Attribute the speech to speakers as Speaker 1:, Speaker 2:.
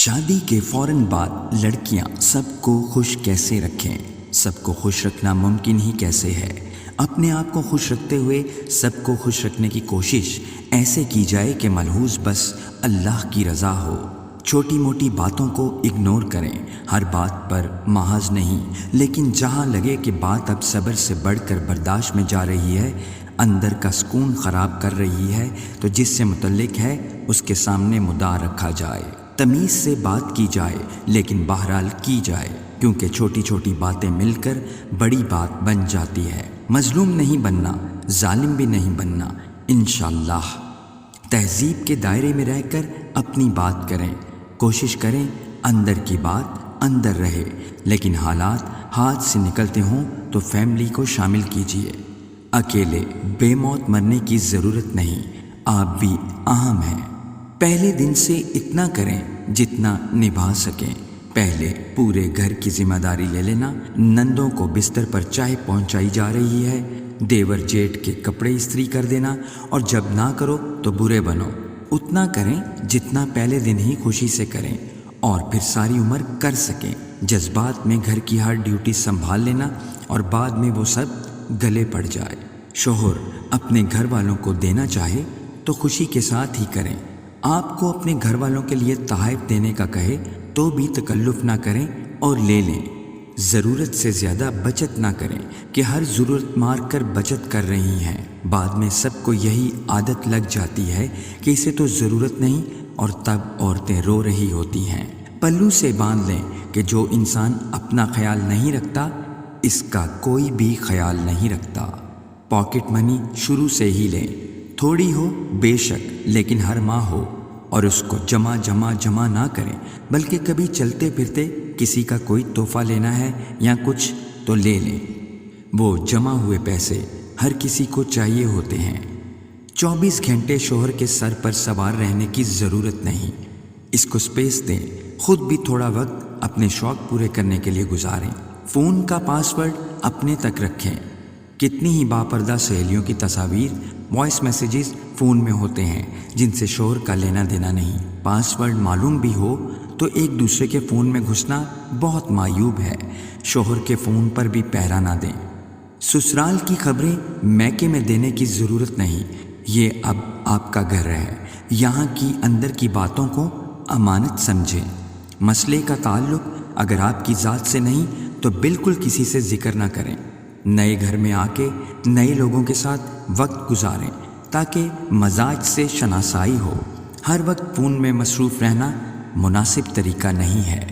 Speaker 1: شادی کے فوراً بعد لڑکیاں سب کو خوش کیسے رکھیں؟ سب کو خوش رکھنا ممکن ہی کیسے ہے؟ اپنے آپ کو خوش رکھتے ہوئے سب کو خوش رکھنے کی کوشش ایسے کی جائے کہ ملحوظ بس اللہ کی رضا ہو۔ چھوٹی موٹی باتوں کو اگنور کریں، ہر بات پر محض نہیں، لیکن جہاں لگے کہ بات اب صبر سے بڑھ کر برداشت میں جا رہی ہے، اندر کا سکون خراب کر رہی ہے، تو جس سے متعلق ہے اس کے سامنے مدعا رکھا جائے۔ تمیز سے بات کی جائے، لیکن بہرحال کی جائے، کیونکہ چھوٹی چھوٹی باتیں مل کر بڑی بات بن جاتی ہے۔ مظلوم نہیں بننا، ظالم بھی نہیں بننا، انشاءاللہ۔ تہذیب کے دائرے میں رہ کر اپنی بات کریں، کوشش کریں اندر کی بات اندر رہے، لیکن حالات ہاتھ سے نکلتے ہوں تو فیملی کو شامل کیجیے۔ اکیلے بے موت مرنے کی ضرورت نہیں، آپ بھی اہم ہیں۔ پہلے دن سے اتنا کریں جتنا نبھا سکیں۔ پہلے پورے گھر کی ذمہ داری لے لینا، نندوں کو بستر پر چائے پہنچائی جا رہی ہے، دیور جیٹھ کے کپڑے استری کر دینا، اور جب نہ کرو تو برے بنو۔ اتنا کریں جتنا پہلے دن ہی خوشی سے کریں اور پھر ساری عمر کر سکیں۔ جذبات میں گھر کی ہر ڈیوٹی سنبھال لینا اور بعد میں وہ سب گلے پڑ جائے۔ شوہر اپنے گھر والوں کو دینا چاہے تو خوشی کے ساتھ ہی کریں۔ آپ کو اپنے گھر والوں کے لیے تحائف دینے کا کہے تو بھی تکلف نہ کریں اور لے لیں۔ ضرورت سے زیادہ بچت نہ کریں کہ ہر ضرورت مار کر بچت کر رہی ہیں۔ بعد میں سب کو یہی عادت لگ جاتی ہے کہ اسے تو ضرورت نہیں، اور تب عورتیں رو رہی ہوتی ہیں۔ پلو سے باندھ لیں کہ جو انسان اپنا خیال نہیں رکھتا، اس کا کوئی بھی خیال نہیں رکھتا۔ پاکٹ منی شروع سے ہی لیں، تھوڑی ہو بے شک، لیکن ہر ماہ ہو، اور اس کو جمع نہ کریں، بلکہ کبھی چلتے پھرتے کسی کا کوئی تحفہ لینا ہے یا کچھ تو لے لیں۔ وہ جمع ہوئے پیسے ہر کسی کو چاہیے ہوتے ہیں۔ 24 گھنٹے شوہر کے سر پر سوار رہنے کی ضرورت نہیں، اس کو سپیس دیں۔ خود بھی تھوڑا وقت اپنے شوق پورے کرنے کے لیے گزاریں۔ فون کا پاس ورڈ اپنے تک رکھیں۔ کتنی ہی باپردہ سہیلیوں کی تصاویر، وائس میسیجز فون میں ہوتے ہیں جن سے شوہر کا لینا دینا نہیں۔ پاس ورڈ معلوم بھی ہو تو ایک دوسرے کے فون میں گھسنا بہت معیوب ہے۔ شوہر کے فون پر بھی پہرا نہ دیں۔ سسرال کی خبریں میکے میں دینے کی ضرورت نہیں، یہ اب آپ کا گھر ہے۔ یہاں کی اندر کی باتوں کو امانت سمجھیں۔ مسئلے کا تعلق اگر آپ کی ذات سے نہیں تو بالکل کسی سے ذکر نہ کریں۔ نئے گھر میں آ کے نئے لوگوں کے ساتھ وقت گزاریں تاکہ مزاج سے شناسائی ہو۔ ہر وقت فون میں مصروف رہنا مناسب طریقہ نہیں ہے۔